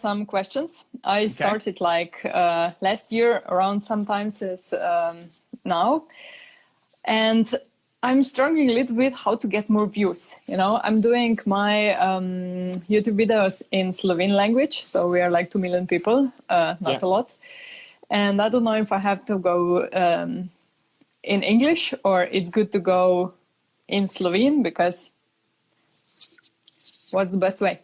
some questions. I Okay. started like last year around sometimes as now. And I'm struggling a little bit how to get more views. You know, I'm doing my YouTube videos in Slovene language. So we are like 2 million people, not a lot. And I don't know if I have to go in English or it's good to go in Slovene, because what's the best way?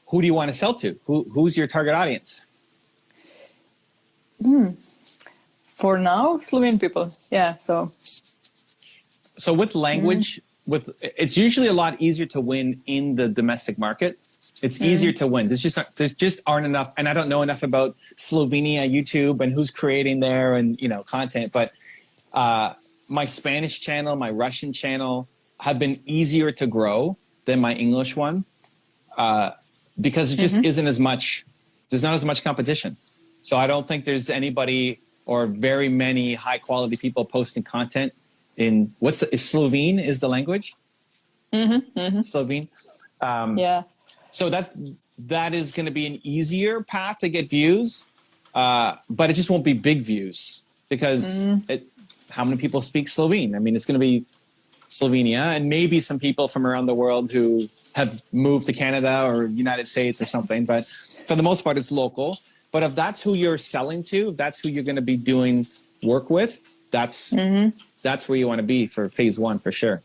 Who do you want to sell to? Who's your target audience? For now, Slovene people. Yeah, So with language, it's usually a lot easier to win in the domestic market. It's easier to win. There's just aren't enough, and I don't know enough about Slovenia YouTube and who's creating there and content. But my Spanish channel, my Russian channel have been easier to grow than my English one because it just isn't as much. There's not as much competition. So I don't think there's anybody or very many high quality people posting content in is Slovene is the language? Slovene. yeah. So that is going to be an easier path to get views, but it just won't be big views because how many people speak Slovene? I mean, it's going to be Slovenia and maybe some people from around the world who have moved to Canada or United States or something, but for the most part, it's local. But if that's who you're selling to, if that's who you're going to be doing work with, that's where you want to be for phase one for sure.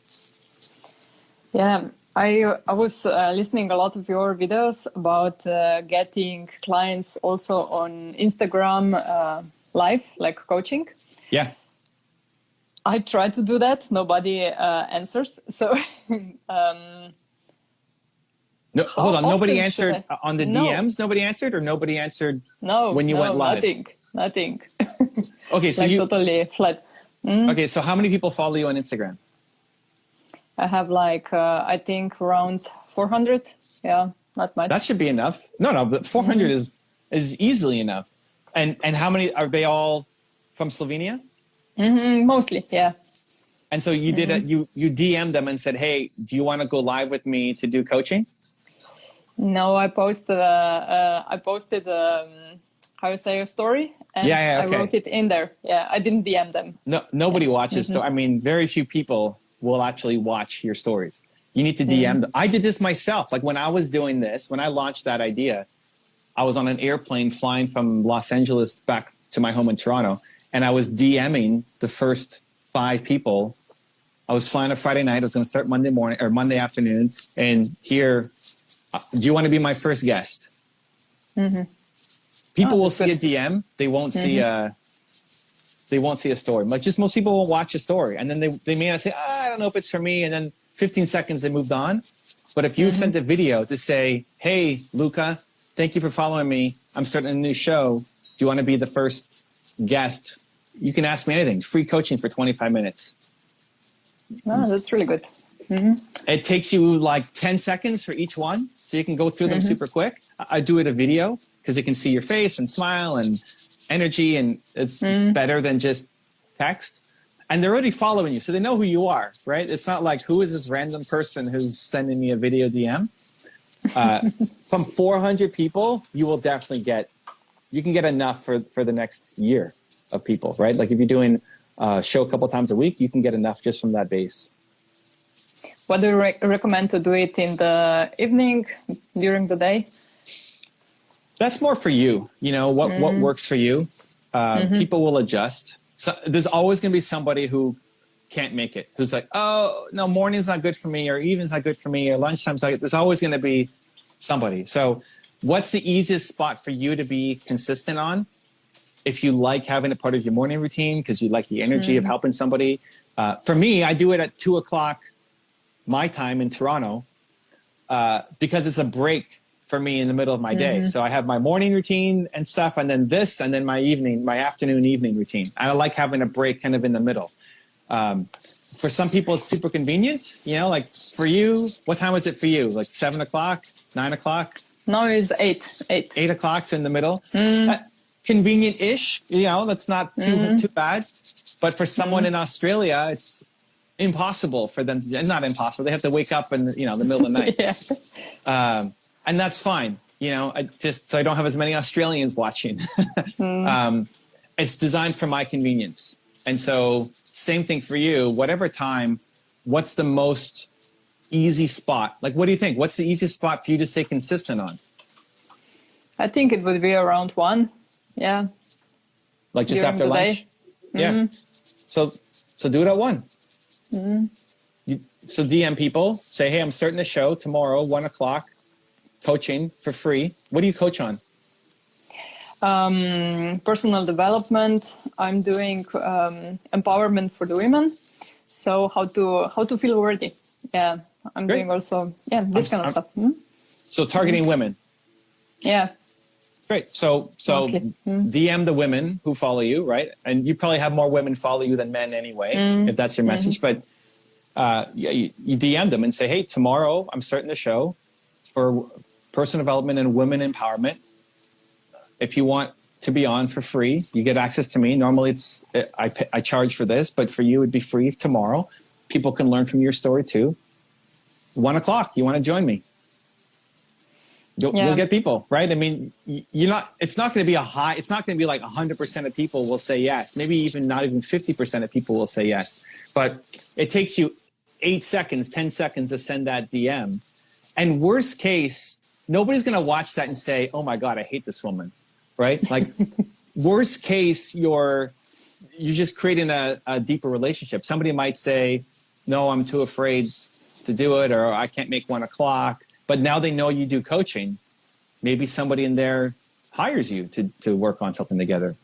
Yeah, I was listening a lot of your videos about getting clients also on Instagram live, like coaching. Yeah. I try to do that. Nobody answers. So no, hold on. Nobody often answered on the DMs. Nobody answered, or nobody answered when you went live. Nothing. Okay, so like you totally flat. Okay, so how many people follow you on Instagram? I have like I think around 400. Yeah, not much. That should be enough. No, but 400 is easily enough. And how many are they all from Slovenia? Mostly, yeah. And so you did you DM'd them and said, "Hey, do you want to go live with me to do coaching?" No, I posted how you say, a story, and I wrote it in there. Yeah, I didn't DM them. No, nobody watches. I mean, very few people will actually watch your stories. You need to DM them. I did this myself. Like when I was doing this, when I launched that idea, I was on an airplane flying from Los Angeles back to my home in Toronto, and I was DMing the first 5 people. I was flying a Friday night. I was going to start Monday morning or Monday afternoon, and here, do you want to be my first guest? People will see a DM. They won't see a story. Like just most people will watch a story, and then they may not say, I don't know if it's for me. And then 15 seconds they moved on. But if you've sent a video to say, hey, Luca, thank you for following me. I'm starting a new show. Do you want to be the first guest? You can ask me anything. Free coaching for 25 minutes. Oh, that's really good. It takes you like 10 seconds for each one, so you can go through them super quick. I do it a video because you can see your face and smile and energy, and it's better than just text. And they're already following you, so they know who you are, right? It's not like, who is this random person who's sending me a video DM? From 400 people, you will definitely you can get enough for the next year of people, right? Like if you're doing a show a couple times a week, you can get enough just from that base. What do you recommend to do it in the evening, during the day? That's more for you. You know, what works for you. People will adjust. So there's always going to be somebody who can't make it, who's like, oh, no, morning's not good for me, or evening's not good for me, or lunchtime's not good. There's always going to be somebody. So what's the easiest spot for you to be consistent on? If you like having it part of your morning routine because you like the energy of helping somebody. For me, I do it at 2 o'clock my time in Toronto because it's a break for me in the middle of my day. So I have my morning routine and stuff, and then this, and then my afternoon, evening routine. I like having a break kind of in the middle. For some people, it's super convenient. You know, like for you, what time is it for you? Like 7 o'clock, 9 o'clock? No, it's 8. 8 o'clock's in the middle. Convenient-ish, you know, that's not too bad. But for someone in Australia, it's impossible for them to, not impossible. They have to wake up in, the middle of the night. And that's fine. just so I don't have as many Australians watching. It's designed for my convenience. And so same thing for you, whatever time, what's the most easy spot? Like, what do you think? What's the easiest spot for you to stay consistent on? I think it would be around 1. Yeah. Like just During after the lunch? day. Yeah. So do it at 1. So DM people, say, hey, I'm starting the show tomorrow, 1 o'clock, coaching for free. What do you coach on? Personal development. I'm doing empowerment for the women. So how to feel worthy. Yeah. I'm Great. doing also, this kind of stuff. So targeting women. Yeah. Great. So Mostly. DM the women who follow you, right? And you probably have more women follow you than men anyway, if that's your message. But you DM them and say, hey, tomorrow I'm starting the show for personal development and women empowerment. If you want to be on for free, you get access to me. Normally I charge for this, but for you it'd be free tomorrow. People can learn from your story too. 1 o'clock, you want to join me? You'll get people, right? I mean, it's not going to be it's not going to be like 100% of people will say yes. Maybe even not even 50% of people will say yes. But it takes you 8 seconds, 10 seconds to send that DM. And worst case, nobody's going to watch that and say, oh my God, I hate this woman, right? Like worst case, you're just creating a deeper relationship. Somebody might say, no, I'm too afraid to do it, or I can't make 1 o'clock. But now they know you do coaching. Maybe somebody in there hires you to work on something together.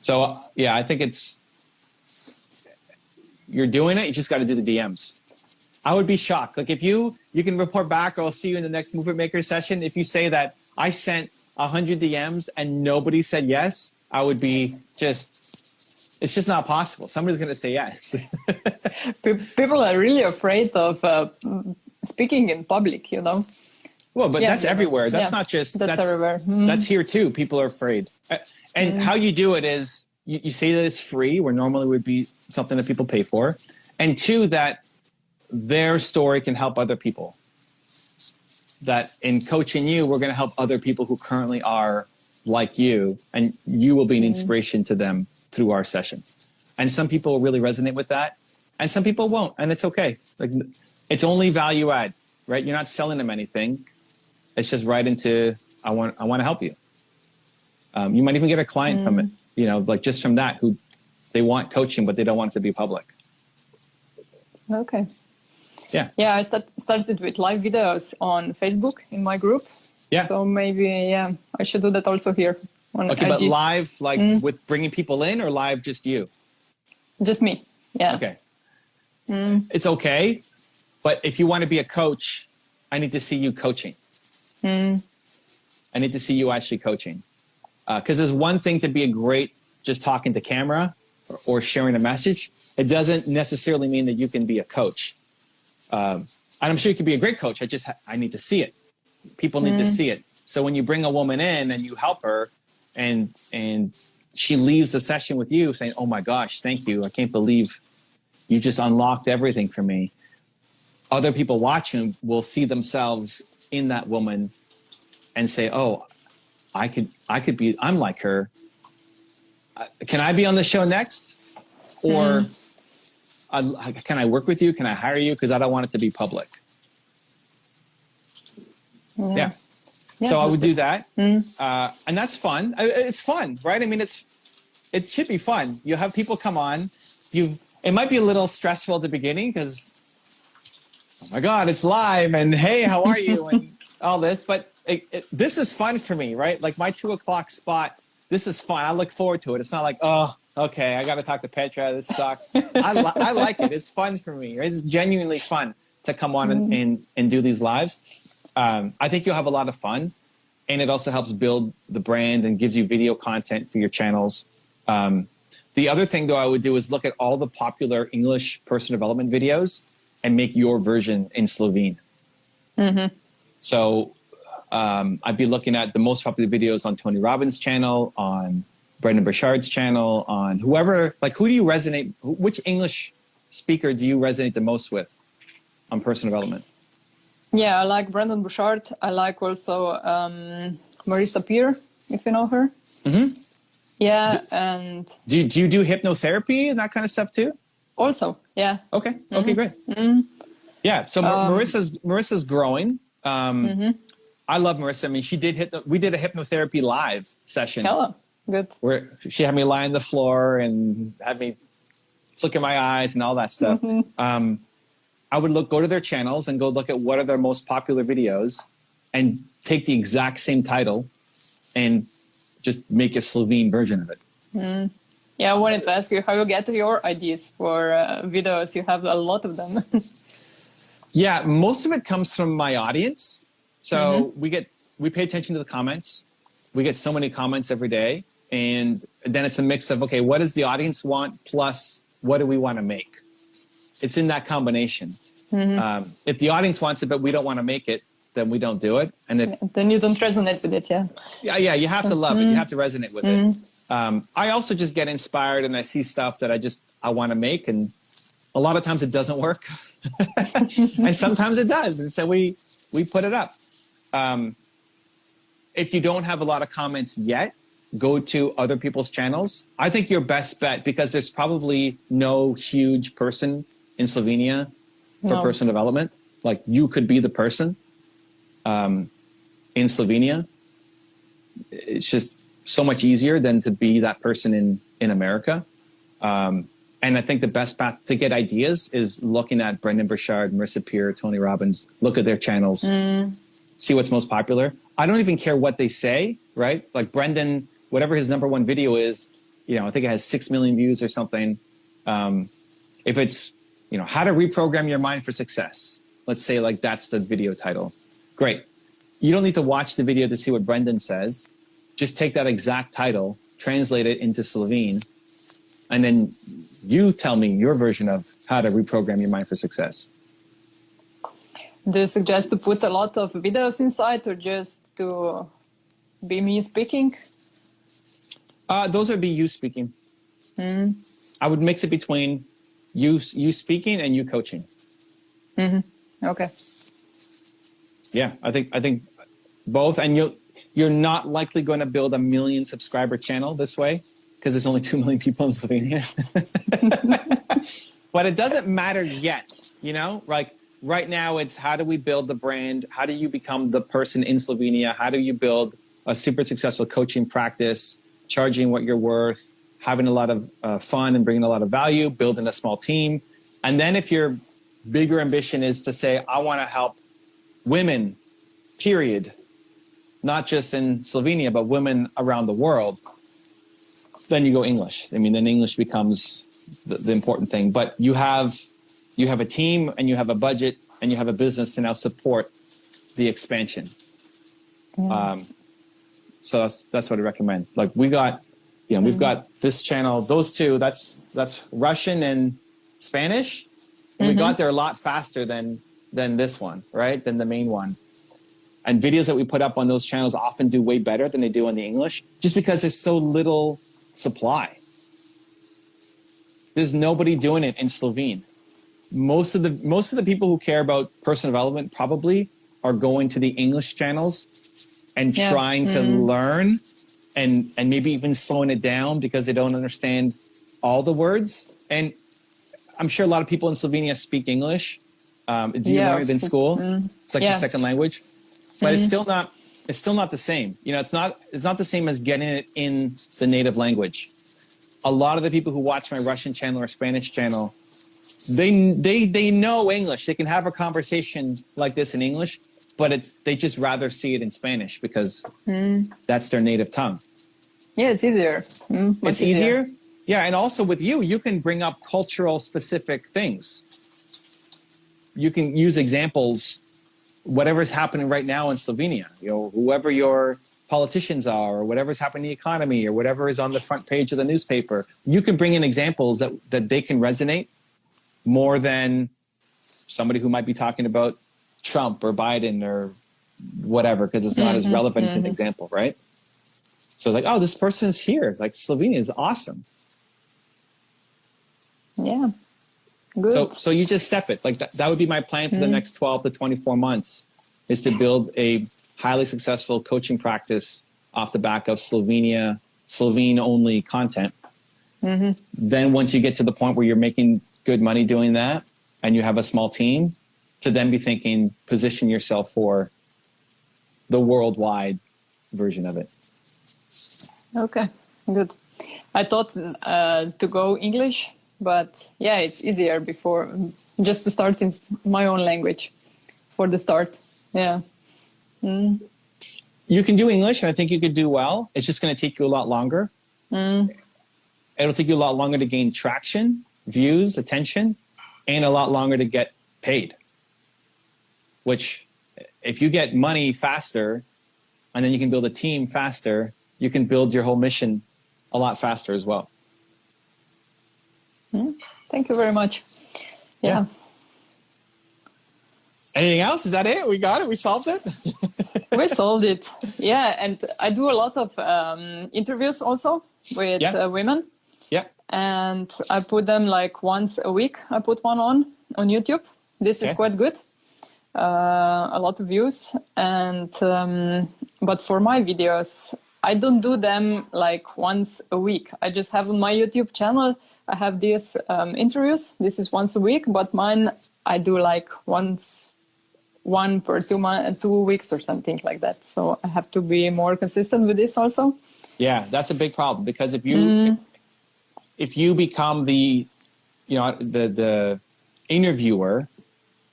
So yeah, I think you're doing it. You just got to do the DMs. I would be shocked. Like if you can report back, or I'll see you in the next Movement Maker session. If you say that I sent 100 DMs and nobody said yes, I would be it's just not possible. Somebody's going to say yes. People are really afraid of speaking in public, Well, but that's everywhere. That's not just that's everywhere. That's here too. People are afraid. And how you do it is you say that it's free, where normally would be something that people pay for. And 2, that their story can help other people. That in coaching you, we're going to help other people who currently are like you, and you will be an inspiration to them through our session. And some people will really resonate with that, and some people won't, and it's okay. Like it's only value add, right? You're not selling them anything. It's just right into I want to help you. You might even get a client from it, like just from that, who they want coaching, but they don't want it to be public. Okay. Yeah. Yeah, I started with live videos on Facebook in my group. Yeah. So maybe, I should do that also here on Okay, IG. but live, like with bringing people in, or live just you? Just me. Yeah. Okay. It's okay. But if you want to be a coach, I need to see you coaching. I need to see you actually coaching. Because there's one thing to be a great just talking to camera or sharing a message. It doesn't necessarily mean that you can be a coach. And I'm sure you can be a great coach. I need to see it. People need to see it. So when you bring a woman in and you help her and she leaves the session with you saying, oh my gosh, thank you. I can't believe you just unlocked everything for me. Other people watching will see themselves in that woman and say, oh, I'm like her. Can I be on the show next? Or can I work with you? Can I hire you? Because I don't want it to be public. Yeah. So I would do that. And that's fun. It's fun, right? I mean, it should be fun. You'll have people come on. It might be a little stressful at the beginning because, oh my God, it's live and hey, how are you? And all this, but this is fun for me, right? Like my 2 o'clock spot, this is fun. I look forward to it. It's not like, oh, okay, I got to talk to Petra. This sucks. I like it. It's fun for me. Right? It's genuinely fun to come on and do these lives. I think you'll have a lot of fun, and it also helps build the brand and gives you video content for your channels. The other thing, though, I would do is look at all the popular English personal development videos and make your version in Slovene. So I'd be looking at the most popular videos on Tony Robbins' channel, on Brendan Burchard's channel, on whoever, like who do you resonate, which English speaker do you resonate the most with on personal development? Yeah, I like Brendon Burchard. I like also Marissa Peer, if you know her. Mm-hmm. Yeah, and Do you do hypnotherapy and that kind of stuff too? also, yeah. Okay. Okay, great. Yeah. So Marissa's growing. I love Marissa. I mean, we did a hypnotherapy live session Hello, good. where she had me lie on the floor and had me flicker my eyes and all that stuff. I would go to their channels and go look at what are their most popular videos and take the exact same title and just make a Slovene version of it. Yeah, I wanted to ask you how you get your ideas for videos. You have a lot of them. Yeah, most of it comes from my audience. So we pay attention to the comments. We get so many comments every day. And then it's a mix of, okay, what does the audience want? Plus, what do we want to make? It's in that combination. If the audience wants it, but we don't want to make it, then we don't do it. And if then you don't resonate with it, yeah. Yeah, you have to love it. You have to resonate with it. I also just get inspired and I see stuff that I want to make. And a lot of times it doesn't work. And sometimes it does. And so we put it up. If you don't have a lot of comments yet, go to other people's channels. I think your best bet, because there's probably no huge person in Slovenia for personal development. Like you could be the person in Slovenia. It's just so much easier than to be that person in America. And I think the best path to get ideas is looking at Brendon Burchard, Marissa Peer, Tony Robbins, look at their channels, see what's most popular. I don't even care what they say, right? Like Brendon, whatever his #1 video is, I think it has 6 million views or something. If it's, how to reprogram your mind for success, let's say like that's the video title. Great. You don't need to watch the video to see what Brendon says. Just take that exact title, translate it into Slovene, and then you tell me your version of how to reprogram your mind for success. Do you suggest to put a lot of videos inside or just to be me speaking? Those would be you speaking. I would mix it between you speaking and you coaching. Okay. Yeah, I think both. And you're not likely going to build a 1 million subscriber channel this way because there's only 2 million people in Slovenia. But it doesn't matter yet, like right now it's how do we build the brand? How do you become the person in Slovenia? How do you build a super successful coaching practice, charging what you're worth, having a lot of fun and bringing a lot of value, building a small team. And then if your bigger ambition is to say, I want to help women, period, not just in Slovenia, but women around the world, then you go English. I mean, then English becomes the important thing. But you have a team and you have a budget and you have a business to now support the expansion. So that's what I recommend. Like we've got this channel, those two, that's Russian and Spanish. And we got there a lot faster than this one, right? Than the main one. And videos that we put up on those channels often do way better than they do on the English, just because there's so little supply. There's nobody doing it in Slovene. Most of the people who care about personal development probably are going to the English channels and trying to learn and maybe even slowing it down because they don't understand all the words. And I'm sure a lot of people in Slovenia speak English. Do you learn it in school? It's like the second language, but it's still not the same. It's not the same as getting it in the native language. A lot of the people who watch my Russian channel or Spanish channel, they know English. They can have a conversation like this in English, but they just rather see it in Spanish because that's their native tongue. Yeah, it's easier. It's easier. Yeah, and also with you can bring up cultural specific things. You can use examples, whatever's happening right now in Slovenia, whoever your politicians are or whatever's happening in the economy or whatever is on the front page of the newspaper. You can bring in examples that they can resonate more than somebody who might be talking about Trump or Biden or whatever, because it's not as relevant an example, right? So like, oh, this person's here. It's like Slovenia is awesome. Yeah. Good. So you just step it. Like that would be my plan for the next 12 to 24 months, is to build a highly successful coaching practice off the back of Slovene only content. Then once you get to the point where you're making good money doing that and you have a small team, to then be thinking, position yourself for the worldwide version of it. Okay, good. I thought to go English, but yeah, it's easier before just to start in my own language for the start. Yeah. You can do English, and I think you could do well. It's just going to take you a lot longer. It'll take you a lot longer to gain traction, views, attention, and a lot longer to get paid. Which, if you get money faster, and then you can build a team faster, you can build your whole mission a lot faster as well. Thank you very much. Yeah. Anything else? Is that it? We got it? We solved it? We solved it. Yeah, and I do a lot of interviews also with women. Yeah. And I put them like once a week. I put one on YouTube. This is quite good. A lot of views. And but for my videos, I don't do them like once a week. I just have on my YouTube channel, I have these interviews. This is once a week, but mine I do like one per 2 weeks or something like that. So I have to be more consistent with this also. Yeah, that's a big problem, because if you become the interviewer,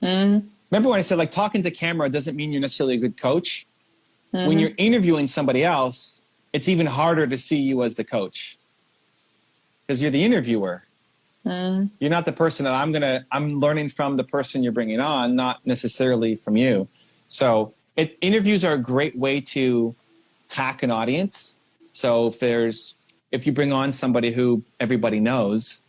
remember when I said like talking to camera doesn't mean you're necessarily a good coach. When you're interviewing somebody else, it's even harder to see you as the coach, because you're the interviewer. You're not the person that I'm learning from the person you're bringing on, not necessarily from you. So interviews are a great way to hack an audience. So if you bring on somebody who everybody knows,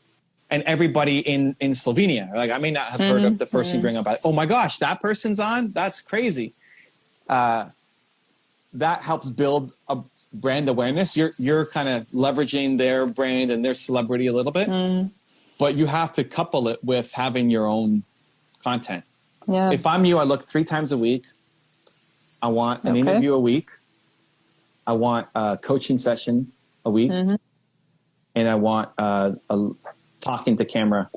and everybody in Slovenia, like I may not have heard of the person you bring up. Oh my gosh, that person's on? That's crazy. That helps build a brand awareness. You're kind of leveraging their brand and their celebrity a little bit, but you have to couple it with having your own content. Yeah. If I'm you, I look 3 times a week. I want an interview a week. I want a coaching session a week, and I want a talking to camera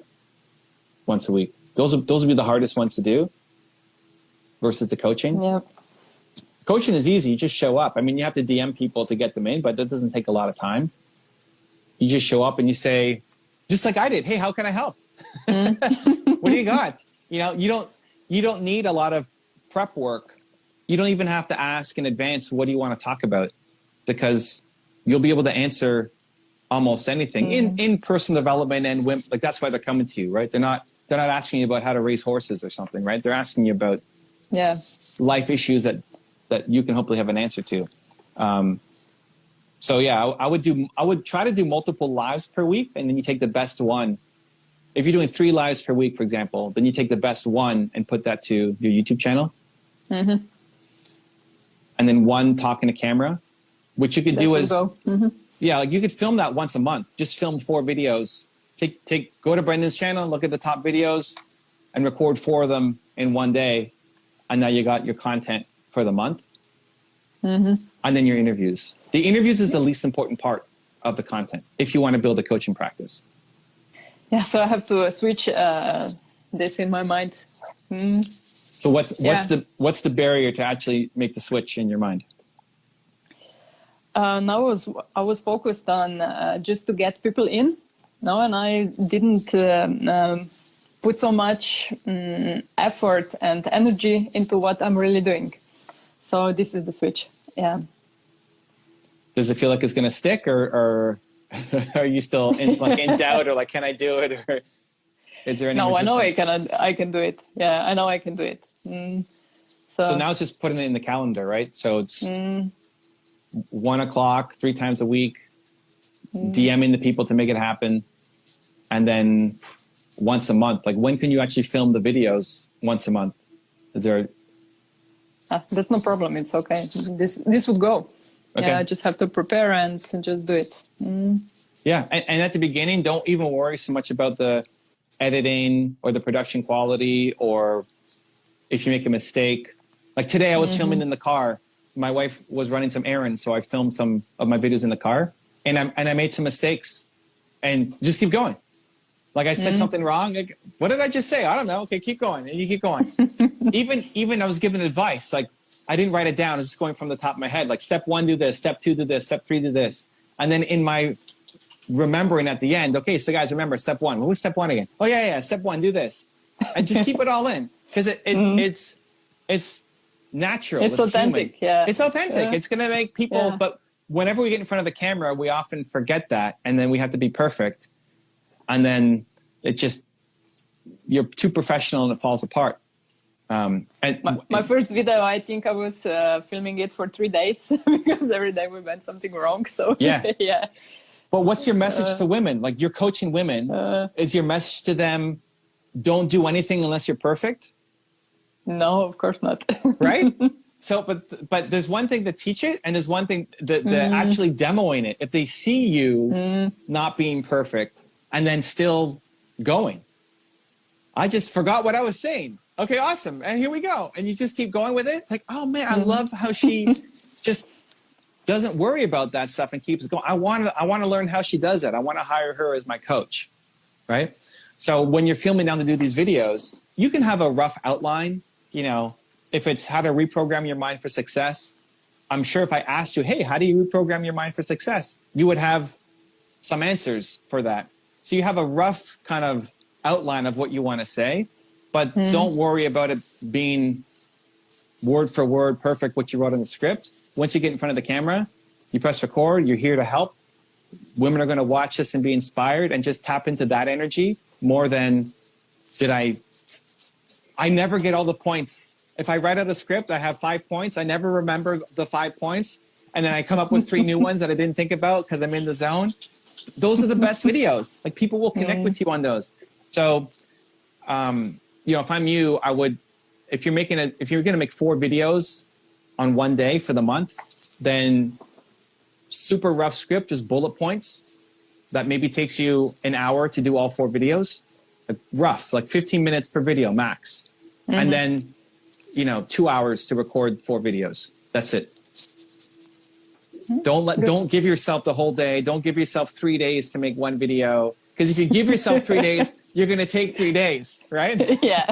once a week. Those would be the hardest ones to do versus the coaching. Yeah. Coaching is easy. You just show up. I mean, you have to DM people to get them in, but that doesn't take a lot of time. You just show up and you say, just like I did, hey, how can I help? What do you got? You don't need a lot of prep work. You don't even have to ask in advance, what do you want to talk about? Because you'll be able to answer almost anything in personal development and like that's why they're coming to you, right? They're not asking you about how to raise horses or something, right? They're asking you about life issues that you can hopefully have an answer to. So yeah, I would try to do multiple lives per week, and then you take the best one. If you're doing 3 lives per week, for example, then you take the best one and put that to your YouTube channel. And then 1 talking to camera, which you could do as like you could film that once a month. Just film 4 videos. Go to Brendan's channel, look at the top videos, and record 4 of them in one day, and now you got your content for the month. And then your interviews. The interviews is the least important part of the content if you want to build a coaching practice. Yeah, so I have to switch this in my mind. So what's the barrier to actually make the switch in your mind? Now I was focused on just to get people in, and I didn't put so much effort and energy into what I'm really doing. So this is the switch. Yeah. Does it feel like it's going to stick, or are you still in doubt, or like, can I do it, or is there any? No, resistance? I know I can do it. Yeah, I know I can do it. So now it's just putting it in the calendar, right? So it's 1 o'clock, 3 times a week, DMing the people to make it happen, and then once a month. Like, when can you actually film the videos once a month? Is there? That's no problem. It's okay. This would go. Okay. Yeah, I just have to prepare and just do it. Yeah, and at the beginning, don't even worry so much about the editing or the production quality, or if you make a mistake. Like today I was filming in the car. My wife was running some errands, so I filmed some of my videos in the car, and I made some mistakes, and just keep going. Like I said something wrong. Like, what did I just say? I don't know. Okay, keep going. And you keep going. even I was giving advice. Like I didn't write it down. I was just going from the top of my head. Like step 1, do this. Step 2, do this. Step 3, do this. And then in my remembering at the end, okay, so guys, remember step 1. What was step 1 again? Oh yeah. Step 1, do this. And just keep it all in, because it's natural. It's authentic. Human. Yeah. It's authentic. It's going to make people, but whenever we get in front of the camera, we often forget that. And then we have to be perfect. And then you're too professional and it falls apart. And my first video, I think I was filming it for 3 days because every day we went something wrong. So yeah. But what's your message to women? Like you're coaching women. Is your message to them, don't do anything unless you're perfect? No, of course not. Right? So, but there's one thing to teach it, and there's one thing that actually demoing it. If they see you not being perfect and then still going, I just forgot what I was saying. Okay, awesome. And here we go. And you just keep going with it. It's like, oh man, I love how she just doesn't worry about that stuff and keeps going. I want to learn how she does it. I want to hire her as my coach. Right? So when you're filming down to do these videos, you can have a rough outline. You know, if it's how to reprogram your mind for success, I'm sure if I asked you, hey, how do you reprogram your mind for success? You would have some answers for that. So you have a rough kind of outline of what you want to say, but don't worry about it being word for word perfect what you wrote in the script. Once you get in front of the camera, you press record, you're here to help. Women are going to watch this and be inspired, and just tap into that energy more than I never get all the points. If I write out a script, I have 5 points. I never remember the 5 points. And then I come up with 3 new ones that I didn't think about because I'm in the zone. Those are the best videos. Like people will connect with you on those. So, if I'm you, I would, if you're going to make 4 videos on one day for the month, then super rough script, just bullet points that maybe takes you an hour to do all 4 videos. Like rough, like 15 minutes per video max. And then, 2 hours to record 4 videos. That's it. Don't give yourself the whole day. Don't give yourself 3 days to make one video. Because if you give yourself 3 days, you're going to take 3 days, right? Yeah.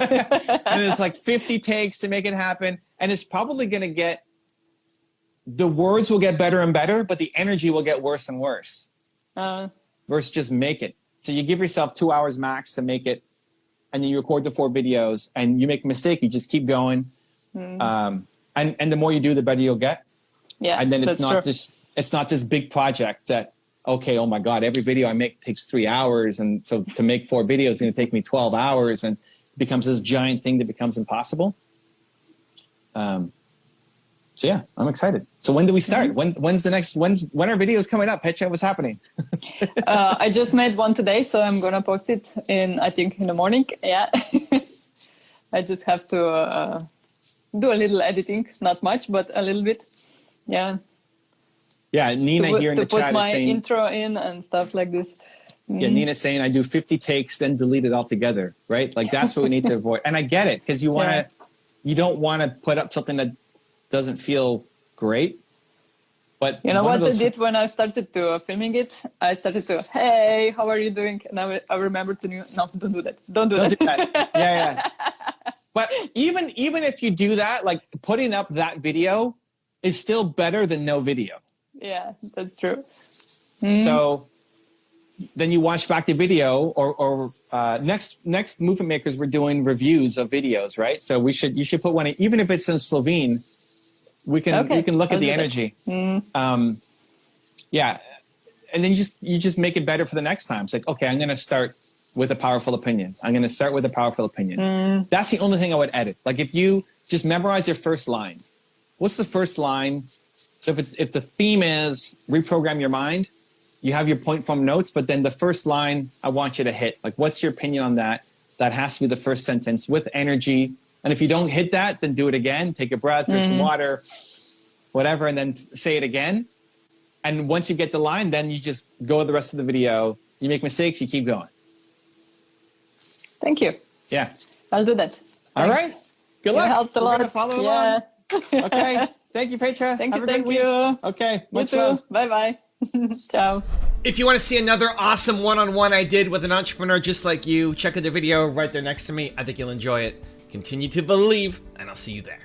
And it's like 50 takes to make it happen. And it's probably going to the words will get better and better, but the energy will get worse and worse. Versus just make it. So you give yourself 2 hours max to make it, and then you record the 4 videos, and you make a mistake, you just keep going. And the more you do, the better you'll get. Yeah. And then it's not this big project that, okay, oh my God, every video I make takes 3 hours. And so to make 4 videos is going to take me 12 hours, and it becomes this giant thing that becomes impossible. So yeah, I'm excited. So when do we start? When are videos coming up? Petra, what's happening? I just made one today, so I'm going to post it in the morning. Yeah. I just have to do a little editing, not much, but a little bit. Yeah. Yeah, Nina here in the chat is saying... To put my intro in and stuff like this. Yeah, Nina's saying I do 50 takes, then delete it altogether, right? Like that's what we need to avoid. And I get it, because you don't want to put up something that doesn't feel great. But you know what I did when I started to filming it? I started to, hey, how are you doing? And I remembered to no, don't do that. Don't do that. Yeah. But even if you do that, like putting up that video is still better than no video. Yeah, that's true. So then you watch back the video, or next Movement Makers, we're doing reviews of videos, right? So you should put one in, even if it's in Slovene. We can look at the energy. Yeah, and then you just make it better for the next time. It's like, okay, I'm going to start with a powerful opinion. I'm going to start with a powerful opinion. That's the only thing I would edit. Like if you just memorize your first line. What's the first line? So if the theme is reprogram your mind, you have your point form notes, but then the first line I want you to hit. Like, what's your opinion on that? That has to be the first sentence with energy. And if you don't hit that, then do it again. Take a breath, drink some water, whatever, and then say it again. And once you get the line, then you just go the rest of the video. You make mistakes, you keep going. Thank you. Yeah. I'll do that. All Thanks. right. Good You luck. helped a We're lot. gonna follow Yeah. along. Okay. Thank you, Petra. Thank Have you. a good Thank week. you. Okay. You Much too. love. Bye bye. Ciao. If you want to see another awesome one-on-one I did with an entrepreneur just like you, check out the video right there next to me. I think you'll enjoy it. Continue to believe, and I'll see you there.